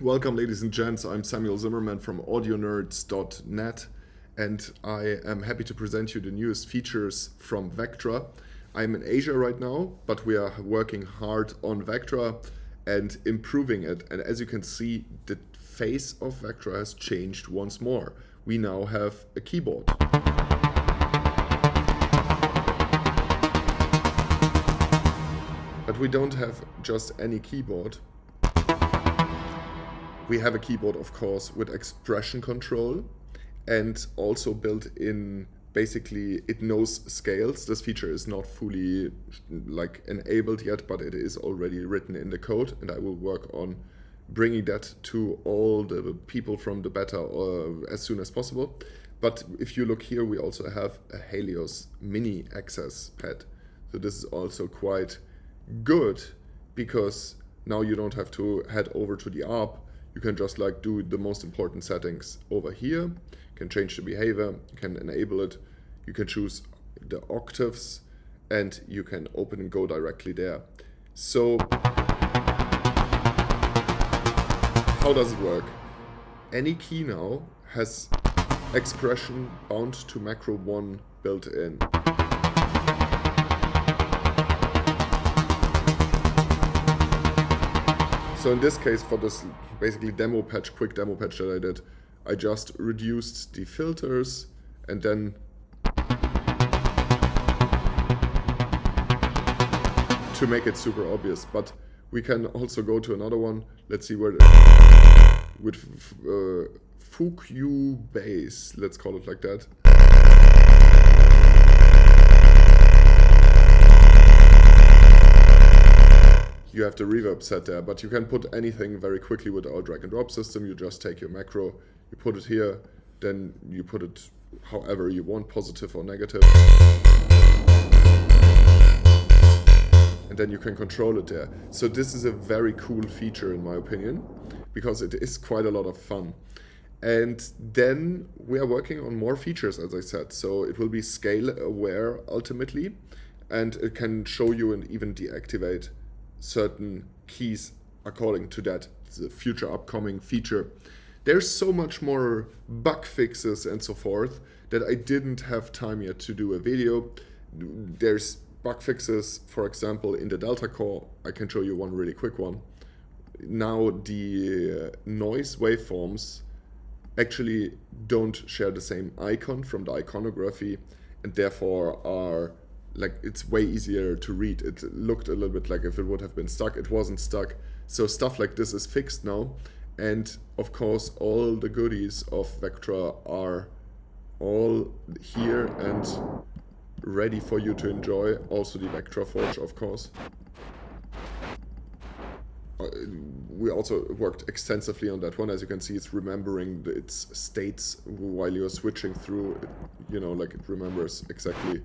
Welcome, ladies and gents. I'm Samuel Zimmerman from Audionerdz.net, and I am happy to present you the newest features from VECTRA. I'm in Asia right now, but we are working hard on VECTRA and improving it. And as you can see, the face of VECTRA has changed once more. We now have a keyboard. But we don't have just any keyboard. We have a keyboard, of course, with expression control and also built in, basically, it knows scales. This feature is not fully enabled yet, but it is already written in the code, and I will work on bringing that to all the people from the beta as soon as possible. But if you look here, we also have a Helios Mini access pad. So this is also quite good because now you don't have to head over to the app. You can just do the most important settings over here. You can change the behavior, you can enable it, you can choose the octaves, and you can open and go directly there. So how does it work? Any key now has expression bound to macro 1 built in. So in this case, for this basically quick demo patch that I did, I just reduced the filters and then to make it super obvious. But we can also go to another one. Let's see where with Fuku bass, let's call it like that. You have the reverb set there, but you can put anything very quickly with our drag and drop system. You just take your macro, you put it here, then you put it however you want, positive or negative. And then you can control it there. So this is a very cool feature in my opinion, because it is quite a lot of fun. And then we are working on more features, as I said. So it will be scale aware ultimately, and it can show you and even deactivate certain keys according to that. It's a future upcoming feature. There's so much more bug fixes and so forth that I didn't have time yet to do a video. There's bug fixes, for example, in the Delta core. I can show you one really quick one. Now the noise waveforms actually don't share the same icon from the iconography, and therefore are it's way easier to read. It looked a little bit like if it would have been stuck. It wasn't stuck. So stuff like this is fixed now. And of course, all the goodies of VECTRA are all here and ready for you to enjoy. Also the VECTRA Forge, of course. We also worked extensively on that one. As you can see, it's remembering its states while you're switching through. It remembers exactly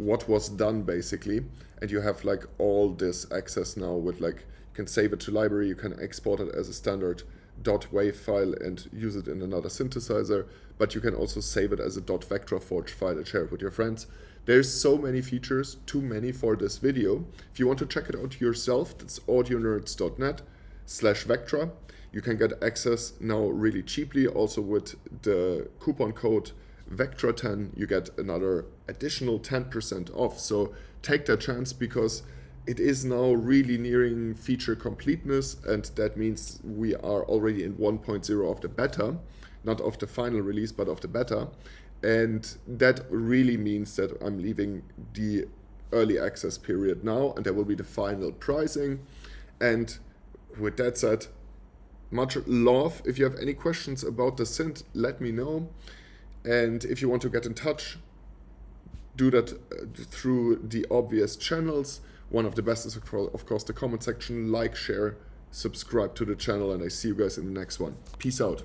what was done basically, and you have all this access now with you can save it to library, you can export it as a standard .wav file and use it in another synthesizer, but you can also save it as a .vectra forge file and share it with your friends. There's so many features, too many for this video. If you want to check it out yourself, that's audionerdz.net/vectra. You can get access now really cheaply. Also with the coupon code VECTRA10, you get another additional 10% off. So take that chance, because it is now really nearing feature completeness, and that means we are already in 1.0 of the beta, not of the final release, but of the beta. And that really means that I'm leaving the early access period now, and there will be the final pricing. And with that said, much love. If you have any questions about the synth, let me know. And if you want to get in touch, do that through the obvious channels. One of the best is, of course, the comment section. Like, share, subscribe to the channel, and I see you guys in the next one. Peace out.